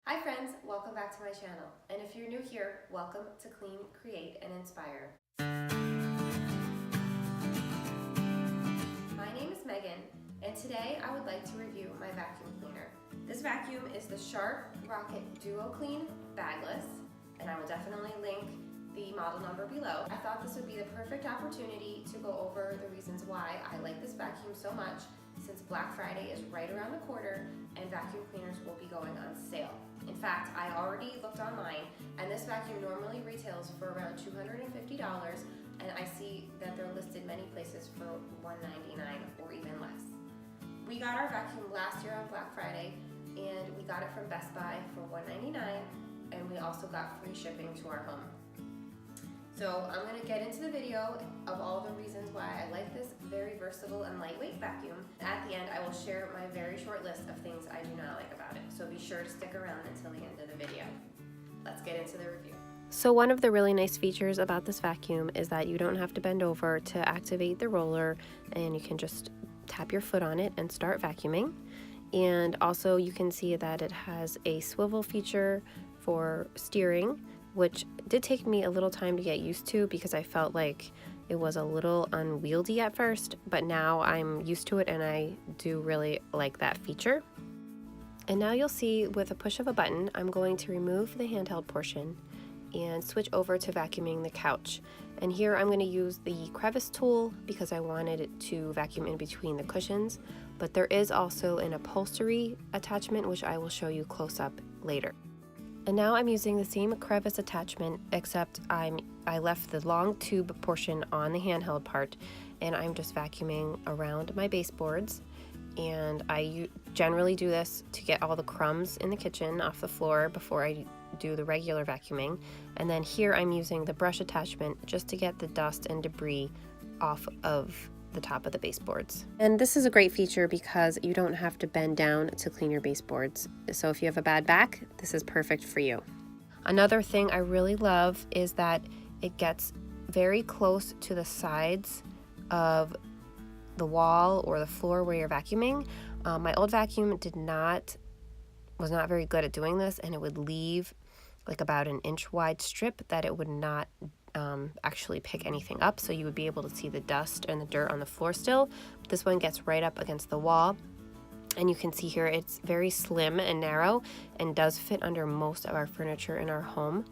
Hi friends, welcome back to my channel. And if you're new here, welcome to Clean, Create, and Inspire. My name is Megan, and today I would like to review my vacuum cleaner. This vacuum is the Sharp Rocket Duoclean Bagless, and I will definitely link the model number below. I thought this would be the perfect opportunity to go over the reasons why I like this vacuum so much, since Black Friday is right around the corner and vacuum cleaners will be going on sale. In fact, I already looked online and this vacuum normally retails for around $250, and I see that they're listed many places for $199 or even less. We got our vacuum last year on Black Friday and we got it from Best Buy for $199, and we also got free shipping to our home. So I'm going to get into the video of all the reasons why I like this very versatile and lightweight vacuum. At the end, I will share my very short list of things I do not like about it. So be sure to stick around until the end of the video. Let's get into the review. So one of the really nice features about this vacuum is that you don't have to bend over to activate the roller, and you can just tap your foot on it and start vacuuming. And also you can see that it has a swivel feature for steering, which did take me a little time to get used to because I felt like it was a little unwieldy at first, but now I'm used to it and I do really like that feature. And now you'll see with a push of a button, I'm going to remove the handheld portion and switch over to vacuuming the couch. And here I'm going to use the crevice tool because I wanted it to vacuum in between the cushions, but there is also an upholstery attachment which I will show you close up later. And now I'm using the same crevice attachment, except I left the long tube portion on the handheld part, and I'm just vacuuming around my baseboards. And I generally do this to get all the crumbs in the kitchen off the floor before I do the regular vacuuming. And then here I'm using the brush attachment just to get the dust and debris off of the top of the baseboards. And this is a great feature because you don't have to bend down to clean your baseboards. So if you have a bad back, this is perfect for you. Another thing I really love is that it gets very close to the sides of the wall or the floor where you're vacuuming. My old vacuum was not very good at doing this, and it would leave like about an inch wide strip that it would not actually pick anything up, so you would be able to see the dust and the dirt on the floor still. But this one gets right up against the wall, and you can see here it's very slim and narrow and does fit under most of our furniture in our home,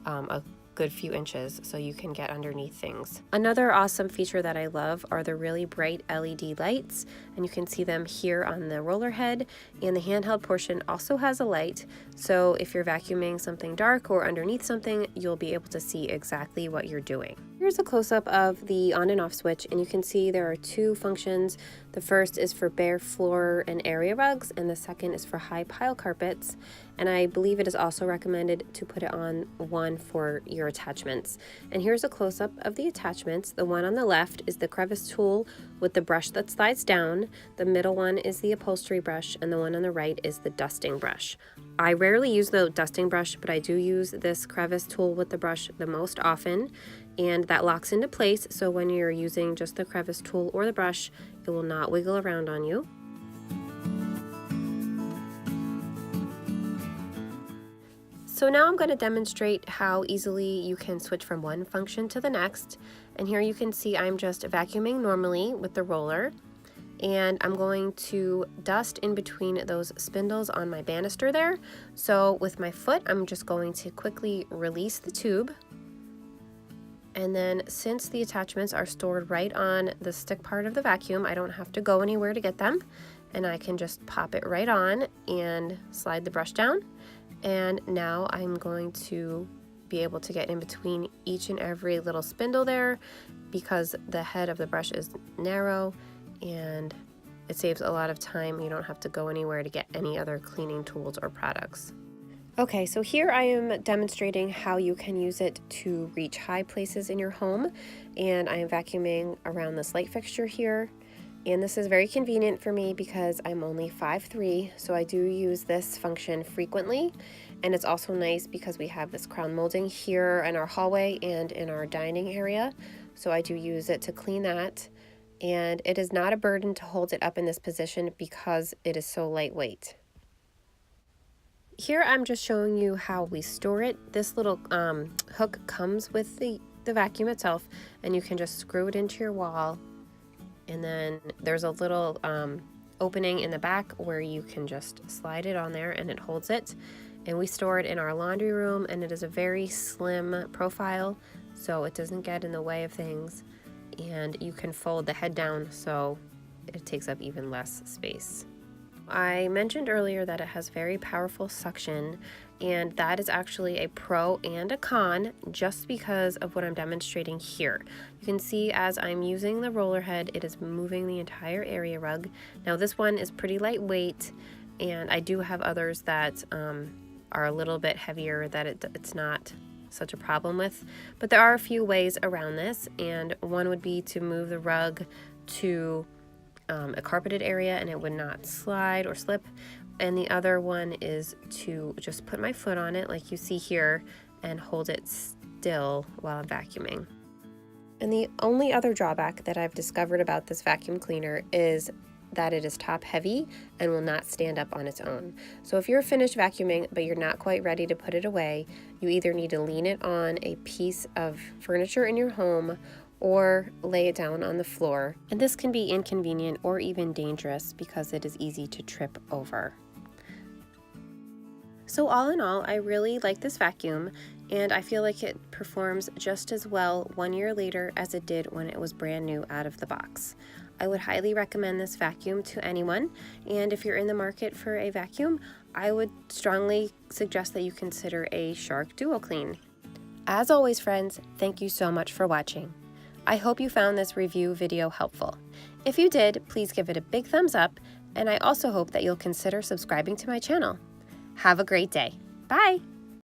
a good few inches, so you can get underneath things. Another awesome feature that I love are the really bright LED lights, and you can see them here on the roller head, and the handheld portion also has a light, so if you're vacuuming something dark or underneath something, you'll be able to see exactly what you're doing. Here's a close-up of the on and off switch, and you can see there are two functions. The first is for bare floor and area rugs, and the second is for high pile carpets. And I believe it is also recommended to put it on one for your attachments. And here's a close-up of the attachments. The one on the left is the crevice tool with the brush that slides down. The middle one is the upholstery brush, and the one on the right is the dusting brush. I rarely use the dusting brush, but I do use this crevice tool with the brush the most often, and that locks into place, so when you're using just the crevice tool or the brush, it will not wiggle around on you. So now I'm going to demonstrate how easily you can switch from one function to the next. And here you can see I'm just vacuuming normally with the roller, and I'm going to dust in between those spindles on my banister there. So with my foot, I'm just going to quickly release the tube. And then since the attachments are stored right on the stick part of the vacuum, I don't have to go anywhere to get them. And I can just pop it right on and slide the brush down. And now I'm going to be able to get in between each and every little spindle there because the head of the brush is narrow, and it saves a lot of time. You don't have to go anywhere to get any other cleaning tools or products. Okay, so here I am demonstrating how you can use it to reach high places in your home, and I am vacuuming around this light fixture here. And this is very convenient for me because I'm only 5'3", so I do use this function frequently. And it's also nice because we have this crown molding here in our hallway and in our dining area, so I do use it to clean that. And it is not a burden to hold it up in this position because it is so lightweight. Here I'm just showing you how we store it. This little hook comes with the vacuum itself, and you can just screw it into your wall, and then there's a little opening in the back where you can just slide it on there and it holds it. And we store it in our laundry room, and it is a very slim profile, so it doesn't get in the way of things, and you can fold the head down so it takes up even less space. I mentioned earlier that it has very powerful suction, and that is actually a pro and a con just because of what I'm demonstrating here. You can see as I'm using the roller head, it is moving the entire area rug. Now this one is pretty lightweight, and I do have others that are a little bit heavier that it's not such a problem with, but there are a few ways around this, and one would be to move the rug to a carpeted area and it would not slide or slip, and the other one is to just put my foot on it like you see here and hold it still while I'm vacuuming. And the only other drawback that I've discovered about this vacuum cleaner is that it is top heavy and will not stand up on its own. So if you're finished vacuuming but you're not quite ready to put it away, you either need to lean it on a piece of furniture in your home or lay it down on the floor. And this can be inconvenient or even dangerous because it is easy to trip over. So all in all, I really like this vacuum, and I feel like it performs just as well 1 year later as it did when it was brand new out of the box. I would highly recommend this vacuum to anyone, and if you're in the market for a vacuum, I would strongly suggest that you consider a Shark Duoclean. As always, friends, thank you so much for watching. I hope you found this review video helpful. If you did, please give it a big thumbs up, and I also hope that you'll consider subscribing to my channel. Have a great day. Bye!